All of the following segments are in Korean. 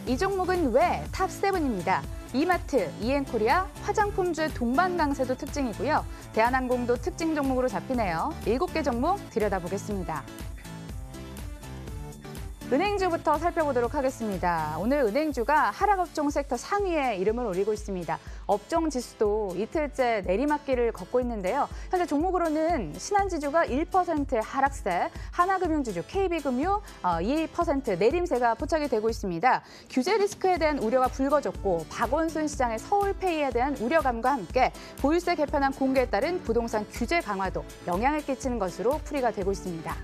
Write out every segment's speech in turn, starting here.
이 종목은 왜 탑7입니다. 이마트, 이엔코리아, 화장품주의 동반 강세도 특징이고요. 대한항공도 특징 종목으로 잡히네요. 7개 종목 들여다보겠습니다. 은행주부터 살펴보도록 하겠습니다. 오늘 은행주가 하락업종 섹터 상위에 이름을 올리고 있습니다. 업종 지수도 이틀째 내리막길을 걷고 있는데요. 현재 종목으로는 신한지주가 1% 하락세, 하나금융지주, KB금융 2% 내림세가 포착이 되고 있습니다. 규제 리스크에 대한 우려가 불거졌고 박원순 시장의 서울페이에 대한 우려감과 함께 보유세 개편안 공개에 따른 부동산 규제 강화도 영향을 끼치는 것으로 풀이가 되고 있습니다.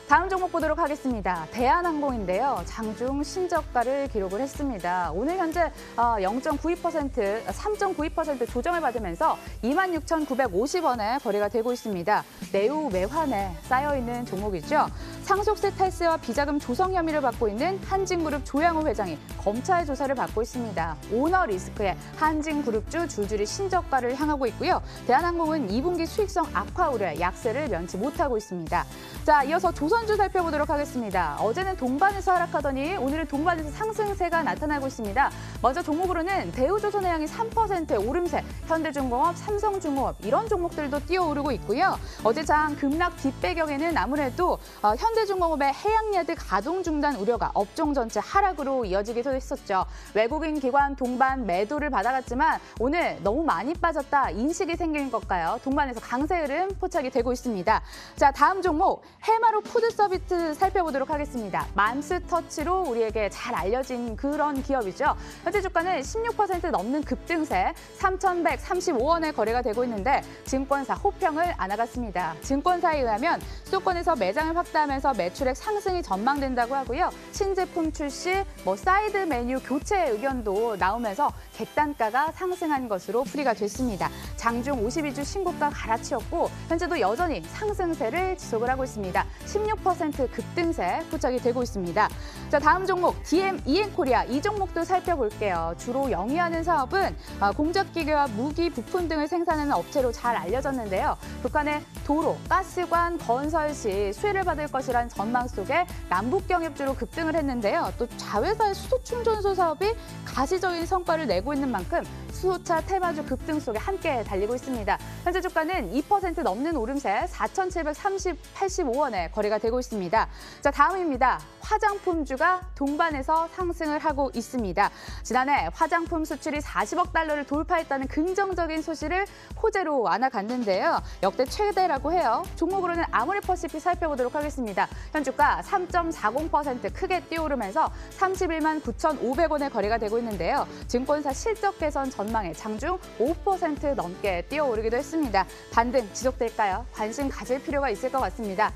다음 종목 보도록 하겠습니다. 대한항공인데요. 장중 신저가를 기록을 했습니다. 오늘 현재 0.92%, 3.92% 조정을 받으면서 26,950원에 거래가 되고 있습니다. 매우 매환에 쌓여있는 종목이죠. 상속세 탈세와 비자금 조성 혐의를 받고 있는 한진그룹 조양호 회장이 검찰 조사를 받고 있습니다. 오너 리스크에 한진그룹주 줄줄이 신저가를 향하고 있고요. 대한항공은 2분기 수익성 악화 우려에 약세를 면치 못하고 있습니다. 자, 이어서 조선주 살펴보도록 하겠습니다. 어제는 동반에서 하락하더니 오늘은 동반에서 상승세가 나타나고 있습니다. 먼저 종목으로는 대우조선해양이 3%의 오름세, 현대중공업, 삼성중공업 이런 종목들도 뛰어오르고 있고요. 어제 장 급락 뒷배경에는 아무래도 현대중공업의 해양야드 가동 중단 우려가 업종 전체 하락으로 이어지기도 했었죠. 외국인 기관 동반 매도를 받아갔지만 오늘 너무 많이 빠졌다 인식이 생긴 것까요. 동반에서 강세 흐름 포착이 되고 있습니다. 자, 다음 종목 해마루 푸드서비스 살펴보도록 하겠습니다. 맘스터치로 우리에게 잘 알려진 그런 기업이죠. 현재 주가는 16% 넘는 급등세 3,135원에 거래가 되고 있는데 증권사 호평을 안 나갔습니다. 증권사에 의하면 수도권에서 매장을 확대하면서 매출액 상승이 전망된다고 하고요. 신제품 출시, 사이드 메뉴 교체 의견도 나오면서 객단가가 상승한 것으로 풀이가 됐습니다. 장중 52주 신고가 갈아치웠고 현재도 여전히 상승세를 지속을 하고 있습니다. 16% 급등세 포착이 되고 있습니다. 자, 다음 종목 이엔코리아 이 종목도 살펴볼게요. 주로 영위하는 사업은 공작기계와 무기 부품 등을 생산하는 업체로 잘 알려졌는데요. 북한의 도로, 가스관 건설 시 수혜를 받을 것이란 전망 속에 남북 경협주로 급등을 했는데요. 또 자회사의 수소 충전소 사업이 가시적인 성과를 내고 있는 만큼 수소차 테마주 급등 속에 함께 달리고 있습니다. 현재 주가는 2% 넘는 오름세 4,785원에 거래가 되고 있습니다. 자, 다음입니다. 화장품주가 동반해서 상승을 하고 있습니다. 지난해 화장품 수출이 40억 달러를 돌파했다는 긍정적인 소식을 호재로 안아갔는데요. 역대 최대라고 해요. 종목으로는 아모레퍼시픽 살펴보도록 하겠습니다. 현주가 3.40% 크게 뛰어오르면서 31만 9,500원에 거래가 되고 있는데요. 증권사 실적 개선 전망에 장중 5% 넘게 뛰어오르기도 했습니다. 반등 지속될까요? 관심 가질 필요가 있을 것 같습니다.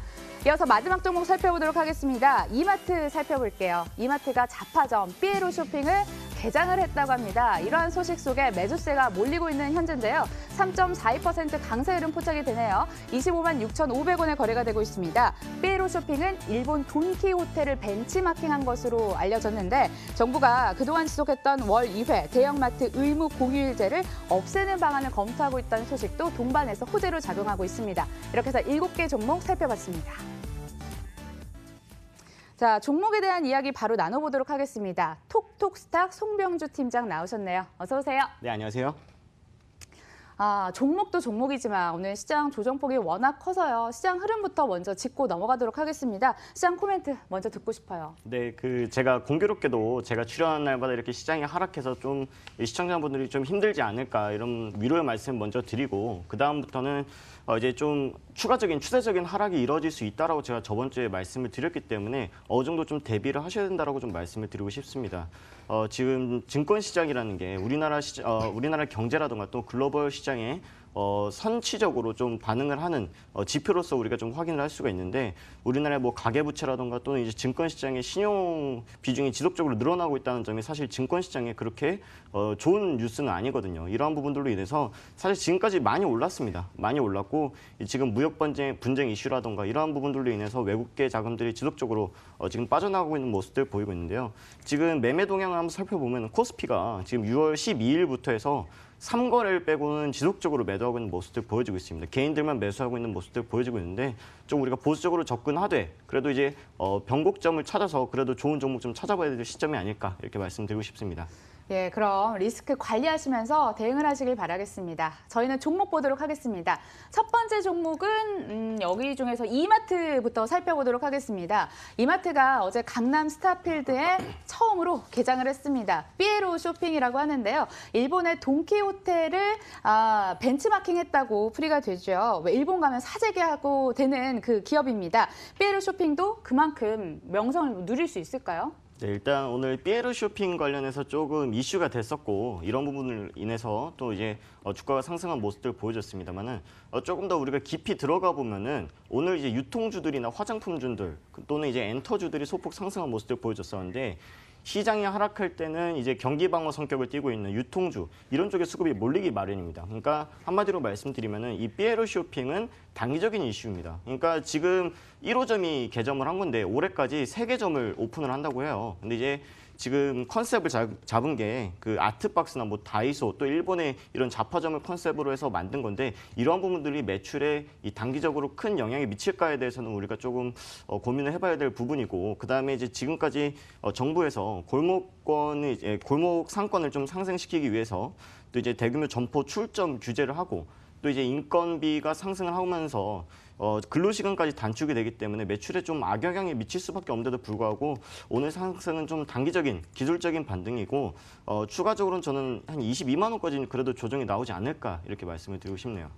이어서 마지막 종목 살펴보도록 하겠습니다. 이마트 살펴볼게요. 이마트가 자파점 삐에로 쇼핑을 개장을 했다고 합니다. 이러한 소식 속에 매수세가 몰리고 있는 현재인데요. 3.42% 강세 흐름 포착이 되네요. 25만 6,500원에 거래가 되고 있습니다. 삐에로 쇼핑은 일본 돈키호테를 벤치마킹한 것으로 알려졌는데 정부가 그동안 지속했던 월 2회 대형마트 의무 공휴일제를 없애는 방안을 검토하고 있다는 소식도 동반해서 호재로 작용하고 있습니다. 이렇게 해서 7개 종목 살펴봤습니다. 자, 종목에 대한 이야기 바로 나눠보도록 하겠습니다. 톡톡스탁 송병주 팀장 나오셨네요. 어서 오세요. 네, 안녕하세요. 종목도 종목이지만 오늘 시장 조정폭이 워낙 커서요. 시장 흐름부터 먼저 짚고 넘어가도록 하겠습니다. 시장 코멘트 먼저 듣고 싶어요. 네, 제가 공교롭게도 제가 출연한 날마다 이렇게 시장이 하락해서 좀 시청자분들이 좀 힘들지 않을까 이런 위로의 말씀 먼저 드리고 그 다음부터는 이제 좀 추가적인 추세적인 하락이 이뤄질 수 있다라고 제가 저번 주에 말씀을 드렸기 때문에 어느 정도 좀 대비를 하셔야 된다라고 좀 말씀을 드리고 싶습니다. 지금 증권 시장이라는 게 우리나라 경제라든가 또 글로벌 시장에 선취적으로 좀 반응을 하는 지표로서 우리가 좀 확인을 할 수가 있는데 우리나라의 가계부채라든가 또는 이제 증권 시장의 신용 비중이 지속적으로 늘어나고 있다는 점이 사실 증권 시장에 그렇게 좋은 뉴스는 아니거든요. 이러한 부분들로 인해서 사실 지금까지 많이 올랐습니다. 많이 올랐고 지금 무역 분쟁 이슈라든가 이러한 부분들로 인해서 외국계 자금들이 지속적으로 지금 빠져나가고 있는 모습들 보이고 있는데요. 지금 매매 동향을 한번 살펴보면 코스피가 지금 6월 12일부터 해서 3거래를 빼고는 지속적으로 매도하고 있는 모습들 보여지고 있습니다. 개인들만 매수하고 있는 모습들 보여지고 있는데 좀 우리가 보수적으로 접근하되 그래도 이제 변곡점을 찾아서 그래도 좋은 종목 좀 찾아봐야 될 시점이 아닐까 이렇게 말씀드리고 싶습니다. 예, 그럼 리스크 관리하시면서 대응을 하시길 바라겠습니다. 저희는 종목 보도록 하겠습니다. 첫 번째 종목은 여기 중에서 이마트부터 살펴보도록 하겠습니다. 이마트가 어제 강남 스타필드에 처음으로 개장을 했습니다. 삐에로 쇼핑이라고 하는데요. 일본의 돈키호테를 벤치마킹했다고 풀이가 되죠. 일본 가면 사재기하고 되는 그 기업입니다. 삐에로 쇼핑도 그만큼 명성을 누릴 수 있을까요? 네, 일단 오늘 삐에로 쇼핑 관련해서 조금 이슈가 됐었고 이런 부분을 인해서 또 이제 주가가 상승한 모습들 보여줬습니다만은 조금 더 우리가 깊이 들어가 보면은 오늘 이제 유통주들이나 화장품주들 또는 이제 엔터주들이 소폭 상승한 모습들 보여줬었는데 시장이 하락할 때는 이제 경기 방어 성격을 띠고 있는 유통주 이런 쪽에 수급이 몰리기 마련입니다. 그러니까 한마디로 말씀드리면은 이 삐에로 쇼핑은 단기적인 이슈입니다. 그러니까 지금 1호점이 개점을 한 건데 올해까지 3개점을 오픈을 한다고 해요. 근데 이제 지금 컨셉을 잡은 게 그 아트박스나 뭐 다이소 또 일본의 이런 잡화점을 컨셉으로 해서 만든 건데 이러한 부분들이 매출에 이 단기적으로 큰 영향이 미칠까에 대해서는 우리가 조금 고민을 해봐야 될 부분이고 그다음에 이제 지금까지 정부에서 골목 상권을 좀 상생시키기 위해서 또 이제 대규모 점포 출점 규제를 하고 또 이제 인건비가 상승을 하면서 근로시간까지 단축이 되기 때문에 매출에 좀 악영향이 미칠 수밖에 없는데도 불구하고 오늘 상승은 좀 단기적인 기술적인 반등이고 추가적으로는 저는 한 22만 원까지는 그래도 조정이 나오지 않을까 이렇게 말씀을 드리고 싶네요.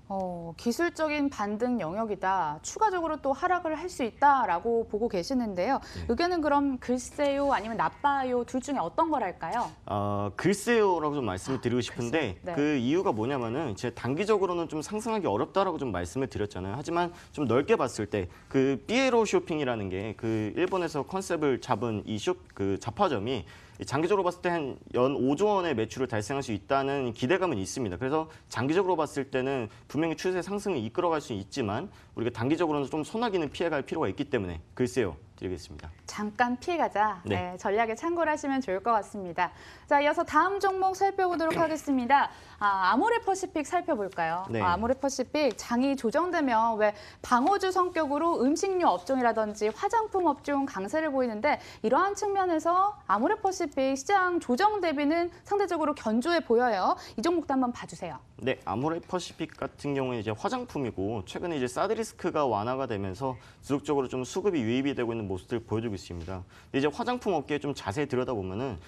기술적인 반등 영역이다. 추가적으로 또 하락을 할 수 있다라고 보고 계시는데요. 네. 의견은 그럼 글쎄요 아니면 나빠요 둘 중에 어떤 걸 할까요? 글쎄요라고 좀 말씀을 드리고 싶은데 네. 그 이유가 뭐냐면은 제 단기적으로는 좀 상승하기 어렵다라고 좀 말씀을 드렸잖아요. 하지만 좀 넓게 봤을 때 그 삐에로 쇼핑이라는 게 그 일본에서 컨셉을 잡은 그 잡화점이 장기적으로 봤을 때 한 연 5조 원의 매출을 달성할 수 있다는 기대감은 있습니다. 그래서 장기적으로 봤을 때는 분명히 추세 상승을 이끌어갈 수 있지만 우리가 단기적으로는 좀 소나기는 피해갈 필요가 있기 때문에 글쎄요 드리겠습니다. 잠깐 피해가자. 네. 전략에 참고를 하시면 좋을 것 같습니다. 자, 이어서 다음 종목 살펴보도록 하겠습니다. 아모레퍼시픽 살펴볼까요? 네. 아모레퍼시픽 장이 조정되면 왜 방어주 성격으로 음식료 업종이라든지 화장품 업종 강세를 보이는데 이러한 측면에서 아모레퍼시픽 시장 조정 대비는 상대적으로 견조해 보여요. 이 종목도 한번 봐주세요. 네, 아모레퍼시픽 같은 경우에 이제 화장품이고 최근에 이제 사드 리스크가 완화가 되면서 지속적으로 좀 수급이 유입이 되고 있는 모습들을 보여주고 있습니다. 근데 이제 화장품 업계에 좀 자세히 들여다보면은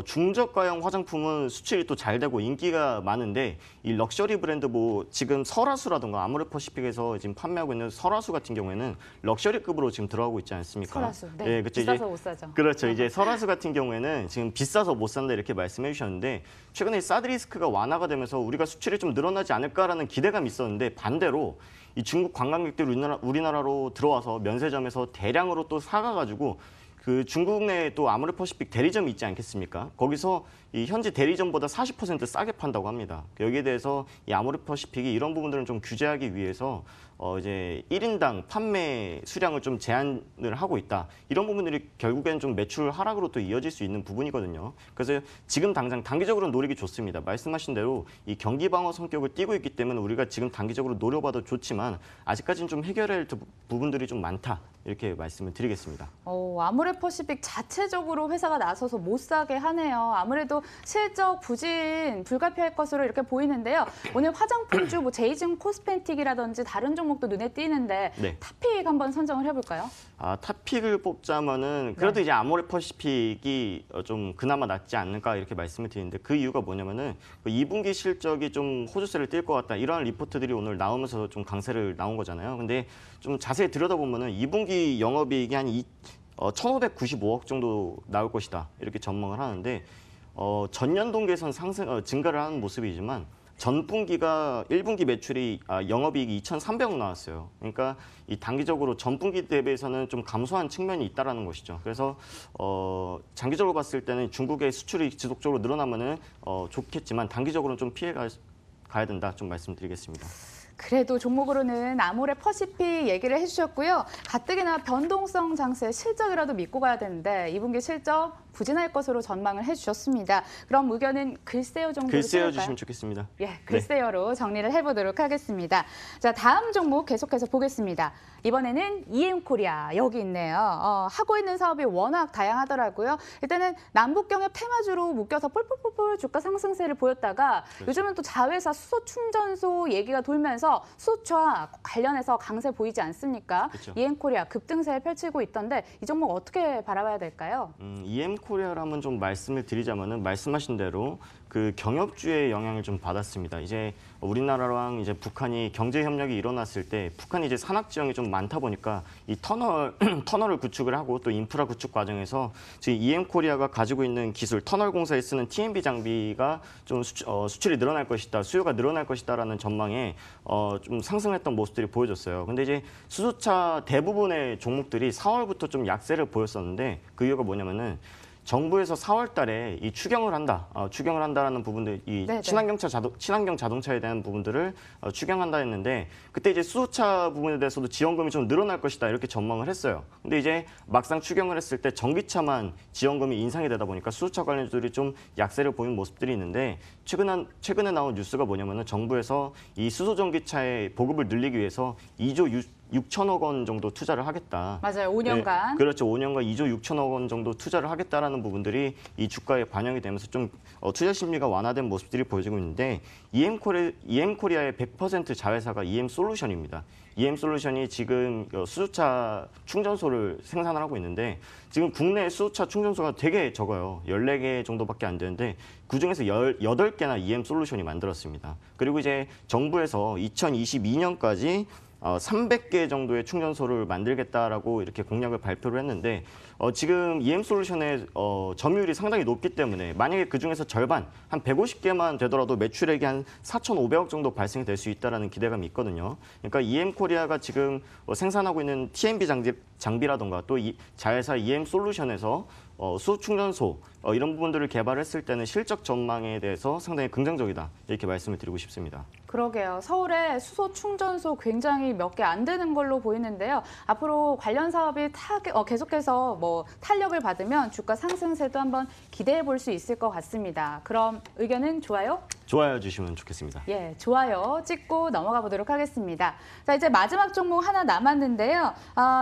중저가형 화장품은 수출이 또 잘 되고 인기가 많은데 이 럭셔리 브랜드 뭐 지금 설화수라든가 아모레퍼시픽에서 지금 판매하고 있는 설화수 같은 경우에는 럭셔리급으로 지금 들어가고 있지 않습니까? 설화수. 네. 네, 그렇죠. 비싸서 못 사죠. 그렇죠. 이제 설화수 같은 경우에는 지금 비싸서 못 산다 이렇게 말씀해 주셨는데 최근에 사드 리스크가 완화가 되면서 우리가 수출이 좀 늘어나지 않을까라는 기대감이 있었는데 반대로 이 중국 관광객들이 우리나라로 들어와서 면세점에서 대량으로 또 사가가지고 그 중국 내에 또 아모레퍼시픽 대리점이 있지 않겠습니까? 거기서 이 현지 대리점보다 40% 싸게 판다고 합니다. 여기에 대해서 이 아모레퍼시픽이 이런 부분들은 좀 규제하기 위해서 이제 1인당 판매 수량을 좀 제한을 하고 있다. 이런 부분들이 결국엔 좀 매출 하락으로 또 이어질 수 있는 부분이거든요. 그래서 지금 당장 단기적으로는 노리기 좋습니다. 말씀하신 대로 이 경기 방어 성격을 띠고 있기 때문에 우리가 지금 단기적으로 노려봐도 좋지만 아직까지는 좀 해결해야 할 부분들이 좀 많다. 이렇게 말씀을 드리겠습니다. 아모레퍼시픽 자체적으로 회사가 나서서 못 사게 하네요. 아무래도 실적 부진 불가피할 것으로 이렇게 보이는데요. 오늘 화장품주 뭐 제이슨 코스메틱이라든지 다른 종목도 눈에 띄는데 네. 탑픽 한번 선정을 해볼까요? 탑픽을 뽑자면은 그래도 이제 아모레퍼시픽이 좀 그나마 낫지 않을까 이렇게 말씀을 드리는데 그 이유가 뭐냐면은 2분기 실적이 좀 호조세를 띌 것 같다 이러한 리포트들이 오늘 나오면서 좀 강세를 나온 거잖아요. 근데 좀 자세히 들여다보면은 2분기 영업이익이 한 1,595억 정도 나올 것이다 이렇게 전망을 하는데 전년 동기에선 증가를 하는 모습이지만 전분기가 1분기 매출이 영업이익이 2,300억 나왔어요. 그러니까 이 단기적으로 전분기 대비해서는 좀 감소한 측면이 있다라는 것이죠. 그래서 장기적으로 봤을 때는 중국의 수출이 지속적으로 늘어나면은 좋겠지만 단기적으로는 좀 피해 가야 된다 좀 말씀드리겠습니다. 그래도 종목으로는 아모레퍼시픽 얘기를 해주셨고요. 가뜩이나 변동성 장세 실적이라도 믿고 가야 되는데 2분기 실적 부진할 것으로 전망을 해주셨습니다. 그럼 의견은 글쎄요 정도로 글쎄요 채울까요? 주시면 좋겠습니다. 예, 글쎄요로 정리를 해보도록 하겠습니다. 자, 다음 종목 계속해서 보겠습니다. 이번에는 EM코리아 여기 있네요. 하고 있는 사업이 워낙 다양하더라고요. 일단은 남북경협 테마주로 묶여서 뿔뿔뿔뿔 주가 상승세를 보였다가 그렇죠. 요즘은 또 자회사 수소 충전소 얘기가 돌면서 수소차 관련해서 강세 보이지 않습니까? 그렇죠. EM코리아 급등세를 펼치고 있던데 이 종목 어떻게 바라봐야 될까요? EM코리아를 한번 좀 말씀을 드리자면은 말씀하신 대로 그 경협주의 영향을 좀 받았습니다. 이제 우리나라랑 이제 북한이 경제 협력이 일어났을 때 북한이 이제 산악 지형이 좀 많다 보니까 이 터널을 구축을 하고 또 인프라 구축 과정에서 지금 EM코리아가 가지고 있는 기술 터널 공사에 쓰는 TMB 장비가 좀 수출이 늘어날 것이다, 수요가 늘어날 것이다라는 전망에 좀 상승했던 모습들이 보여졌어요. 근데 이제 수소차 대부분의 종목들이 4월부터 좀 약세를 보였었는데 그 이유가 뭐냐면은 정부에서 4월 달에 이 추경을 한다라는 부분들, 이 네네. 친환경 자동차에 대한 부분들을 추경한다 했는데 그때 이제 수소차 부분에 대해서도 지원금이 좀 늘어날 것이다 이렇게 전망을 했어요. 근데 이제 막상 추경을 했을 때 전기차만 지원금이 인상이 되다 보니까 수소차 관련주들이 좀 약세를 보이는 모습들이 있는데 최근에 나온 뉴스가 뭐냐면은 정부에서 이 수소 전기차의 보급을 늘리기 위해서 2조 6천억 원 정도 투자를 하겠다. 맞아요. 5년간. 네, 그렇죠. 5년간 2조 6천억 원 정도 투자를 하겠다라는 부분들이 이 주가에 반영이 되면서 좀 투자 심리가 완화된 모습들이 보여지고 있는데 EM코리아의 100% 자회사가 EM솔루션입니다. EM솔루션이 지금 수소차 충전소를 생산을 하고 있는데 지금 국내 수소차 충전소가 되게 적어요. 14개 정도밖에 안 되는데 그중에서 18개나 EM솔루션이 만들었습니다. 그리고 이제 정부에서 2022년까지 300개 정도의 충전소를 만들겠다라고 이렇게 공약을 발표를 했는데 지금 EM솔루션의 점유율이 상당히 높기 때문에 만약에 그중에서 절반, 한 150개만 되더라도 매출액이 한 4,500억 정도 발생이 될 수 있다는 기대감이 있거든요. 그러니까 EM코리아가 지금 생산하고 있는 TMB 장비라던가 또 자회사 EM솔루션에서 수소 충전소 이런 부분들을 개발했을 때는 실적 전망에 대해서 상당히 긍정적이다 이렇게 말씀을 드리고 싶습니다. 그러게요. 서울에 수소 충전소 굉장히 몇 개 안 되는 걸로 보이는데요. 앞으로 관련 사업이 계속해서 탄력을 받으면 주가 상승세도 한번 기대해 볼 수 있을 것 같습니다. 그럼 의견은 좋아요? 좋아요 주시면 좋겠습니다. 예, 좋아요 찍고 넘어가 보도록 하겠습니다. 자, 이제 마지막 종목 하나 남았는데요.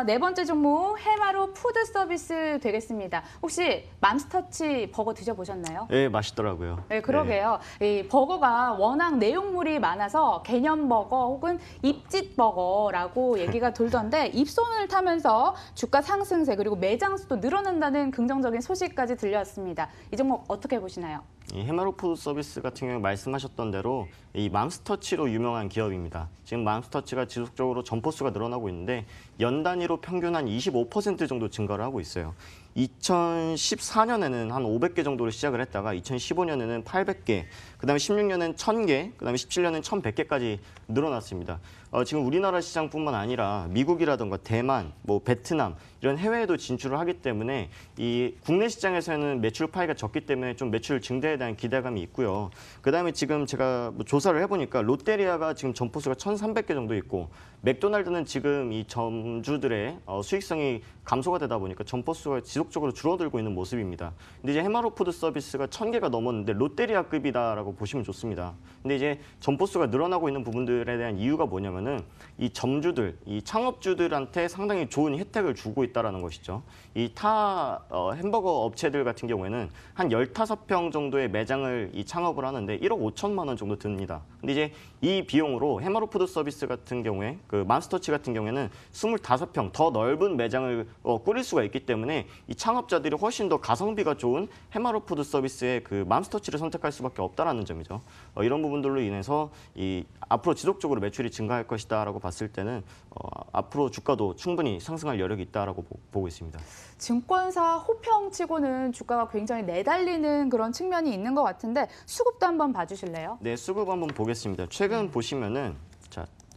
네 번째 종목 해마로 푸드 서비스 되겠습니다. 혹시 맘스터치 버거 드셔보셨나요? 네, 맛있더라고요. 네, 그러게요. 이 버거가 워낙 내용물이 많아서 개념 버거 혹은 입짓 버거라고 얘기가 돌던데 입소문을 타면서 주가 상승세 그리고 매장 수도 늘어난다는 긍정적인 소식까지 들려왔습니다. 이 종목 어떻게 보시나요? 이 해마로 푸드 서비스 같은 경우에 말씀하셨던 대로 이 맘스터치로 유명한 기업입니다. 지금 맘스터치가 지속적으로 점포수가 늘어나고 있는데 연 단위로 평균 한 25% 정도 증가를 하고 있어요. 2014년에는 한 500개 정도로 시작을 했다가 2015년에는 800개, 그다음에 16년에는 1000개, 그다음에 17년에는 1100개까지 늘어났습니다. 지금 우리나라 시장뿐만 아니라 미국이라든가 대만, 베트남 이런 해외에도 진출을 하기 때문에 이 국내 시장에서는 매출 파이가 적기 때문에 좀 매출 증대에 대한 기대감이 있고요. 그다음에 지금 제가 조사를 해보니까 롯데리아가 지금 점포수가 1,300개 정도 있고 맥도날드는 지금 이 점주들의 수익성이 감소가 되다 보니까 점포수가 지속적으로 줄어들고 있는 모습입니다. 근데 이제 해마로 푸드 서비스가 1,000개가 넘었는데 롯데리아급이다라고 보시면 좋습니다. 근데 이제 점포수가 늘어나고 있는 부분들에 대한 이유가 뭐냐면은 이 점주들, 이 창업주들한테 상당히 좋은 혜택을 주고 있다라는 것이죠. 이 햄버거 업체들 같은 경우에는 한 15평 정도의 매장을 이 창업을 하는데 1억 5천만 원 정도 듭니다. 근데 이제 이 비용으로 해마로 푸드 서비스 같은 경우에 그 맘스터치 같은 경우에는 25평 더 넓은 매장을 꾸릴 수가 있기 때문에 이 창업자들이 훨씬 더 가성비가 좋은 해마로 푸드 서비스의 그 맘스터치를 선택할 수밖에 없다라는 점이죠. 이런 부분들로 인해서 이 앞으로 지속적으로 매출이 증가할 것이다라고 봤을 때는 앞으로 주가도 충분히 상승할 여력이 있다라고 보고 있습니다. 증권사 호평치고는 주가가 굉장히 내달리는 그런 측면이 있는 것 같은데 수급도 한번 봐주실래요? 네, 수급 한번 보겠습니다. 최근 보시면은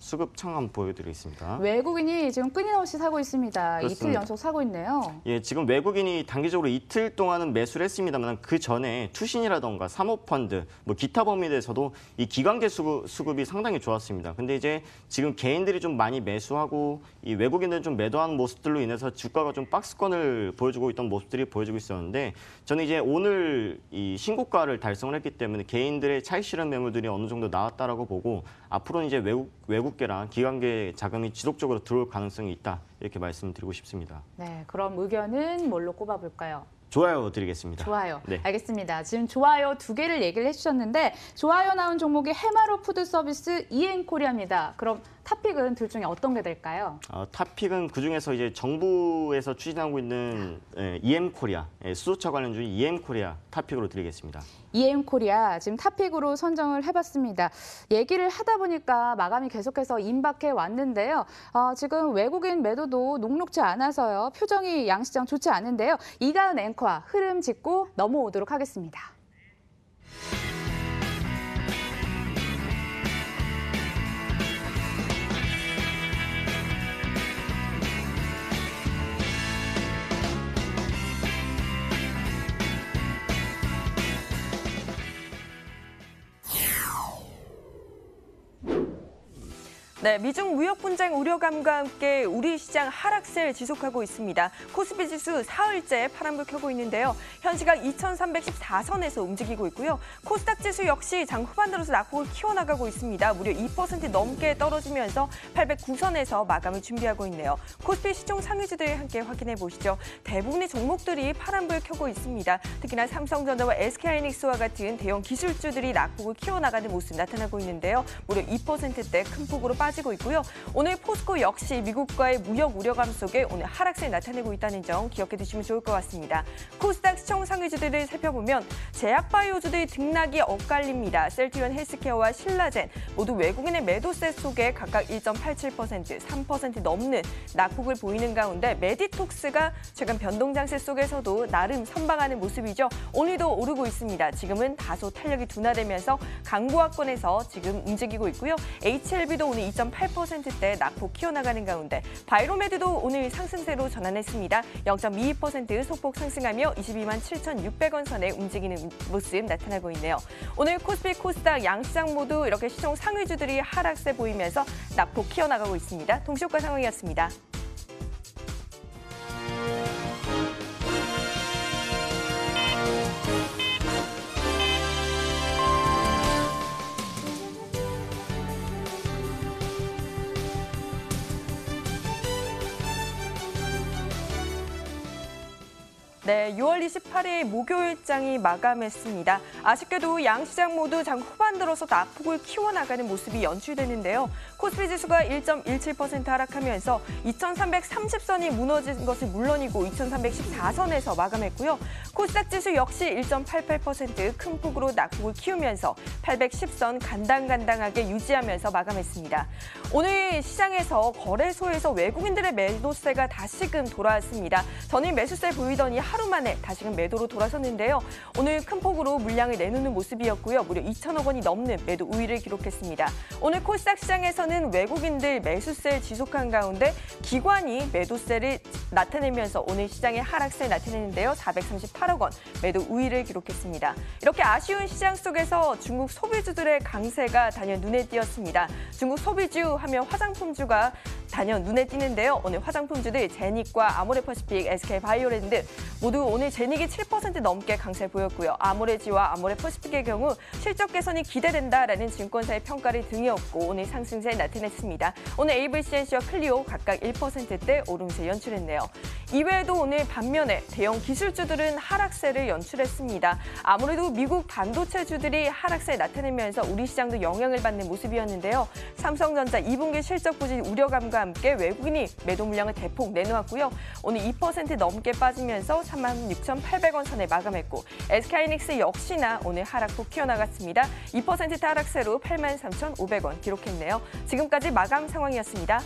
수급 창 보여드리겠습니다. 외국인이 지금 끊임없이 사고 있습니다. 그렇습니다. 이틀 연속 사고 있네요. 예, 지금 외국인이 단기적으로 이틀 동안은 매수를 했습니다만 그 전에 투신이라던가 사모펀드, 뭐 기타 범위에서도 이 기관계 수급이 상당히 좋았습니다. 근데 이제 지금 개인들이 좀 많이 매수하고 이 외국인들은 좀 매도하는 모습들로 인해서 주가가 좀 박스권을 보여주고 있던 모습들이 보여지고 있었는데 저는 이제 오늘 이 신고가를 달성을 했기 때문에 개인들의 차익 실현 매물들이 어느 정도 나왔다라고 보고 앞으로는 이제 외국계랑 기관계 자금이 지속적으로 들어올 가능성이 있다 이렇게 말씀드리고 싶습니다. 네, 그럼 의견은 뭘로 꼽아볼까요? 좋아요 드리겠습니다. 좋아요. 네. 알겠습니다. 지금 좋아요 2개를 얘기를 해주셨는데 좋아요 나온 종목이 해마루 푸드서비스 EM코리아입니다. 그럼 탑픽은 둘 중에 어떤 게 될까요? 탑픽은 그중에서 이제 정부에서 추진하고 있는 EM코리아, 수소차 관련주 EM코리아 탑픽으로 드리겠습니다. EM코리아 지금 탑픽으로 선정을 해봤습니다. 얘기를 하다 보니까 마감이 계속해서 임박해 왔는데요. 지금 외국인 매도도 녹록지 않아서요. 표정이 양시장 좋지 않은데요. 이가은 앵커와 흐름 짚고 넘어오도록 하겠습니다. 네, 미중 무역 분쟁 우려감과 함께 우리 시장 하락세를 지속하고 있습니다. 코스피 지수 사흘째 파란불 켜고 있는데요. 현 시각 2314선에서 움직이고 있고요. 코스닥 지수 역시 장 후반 들어서 낙폭을 키워나가고 있습니다. 무려 2% 넘게 떨어지면서 809선에서 마감을 준비하고 있네요. 코스피 시총 상위주들 함께 확인해 보시죠. 대부분의 종목들이 파란불 켜고 있습니다. 특히나 삼성전자와 SK하이닉스와 같은 대형 기술주들이 낙폭을 키워나가는 모습 나타나고 있는데요. 무려 2%대 큰 폭으로 빠지고 있고요. 오늘 포스코 역시 미국과의 무역 우려감 속에 오늘 하락세 나타내고 있다는 점 기억해 두시면 좋을 것 같습니다. 코스닥 시총 상위주들을 살펴보면 제약바이오주들의 등락이 엇갈립니다. 셀트리온 헬스케어와 신라젠 모두 외국인의 매도세 속에 각각 1.87%, 3% 넘는 낙폭을 보이는 가운데 메디톡스가 최근 변동장세 속에서도 나름 선방하는 모습이죠. 오늘도 오르고 있습니다. 지금은 다소 탄력이 둔화되면서 강보합권에서 지금 움직이고 있고요. HLB도 오늘 2.8%대 낙폭 키워나가는 가운데 바이로메드도 오늘 상승세로 전환했습니다. 0.22% 소폭 상승하며 22만 7,600원 선에 움직이는 모습 나타나고 있네요. 오늘 코스피, 코스닥 양시장 모두 이렇게 시총 상위주들이 하락세 보이면서 낙폭 키워나가고 있습니다. 동시효과 상황이었습니다. 네, 6월 28일 목요일장이 마감했습니다. 아쉽게도 양시장 모두 장 후반 들어서 낙폭을 키워나가는 모습이 연출되는데요. 코스피 지수가 1.17% 하락하면서 2330선이 무너진 것은 물론이고 2314선에서 마감했고요. 코스닥 지수 역시 1.88% 큰 폭으로 낙폭을 키우면서 810선 간당간당하게 유지하면서 마감했습니다. 오늘 시장에서 거래소에서 외국인들의 매도세가 다시금 돌아왔습니다. 전일 매수세 보이더니 하루 만에 다시금 매도로 돌아섰는데요. 오늘 큰 폭으로 물량을 내놓는 모습이었고요. 무려 2천억 원이 넘는 매도 우위를 기록했습니다. 오늘 코스닥 시장에서는 외국인들 매수세를 지속한 가운데 기관이 매도세를 나타내면서 오늘 시장의 하락세를 나타내는데요. 438억 원 매도 우위를 기록했습니다. 이렇게 아쉬운 시장 속에서 중국 소비주들의 강세가 단연 눈에 띄었습니다. 중국 소비주 하면 화장품주가 단연 눈에 띄는데요. 오늘 화장품주들 제닉과 아모레퍼시픽, SK바이오랜드 모두 오늘 제닉이 7% 넘게 강세를 보였고요. 아모레지와 아모레퍼시픽의 경우 실적 개선이 기대된다라는 증권사의 평가를 등이었고 오늘 상승세 나타냈습니다. 오늘 AVCNC와 클리오 각각 1%대 오름세 연출했네요. 이외에도 오늘 반면에 대형 기술주들은 하락세를 연출했습니다. 아무래도 미국 반도체주들이 하락세 나타내면서 우리 시장도 영향을 받는 모습이었는데요. 삼성전자 2분기 실적 부진 우려감과 함께 외국인이 매도 물량을 대폭 내놓았고요. 오늘 2% 넘게 빠지면서 36,800원 선에 마감했고 SK하이닉스 역시나 오늘 하락폭 키워나갔습니다. 2% 하락세로 83,500원 기록했네요. 지금까지 마감 상황이었습니다.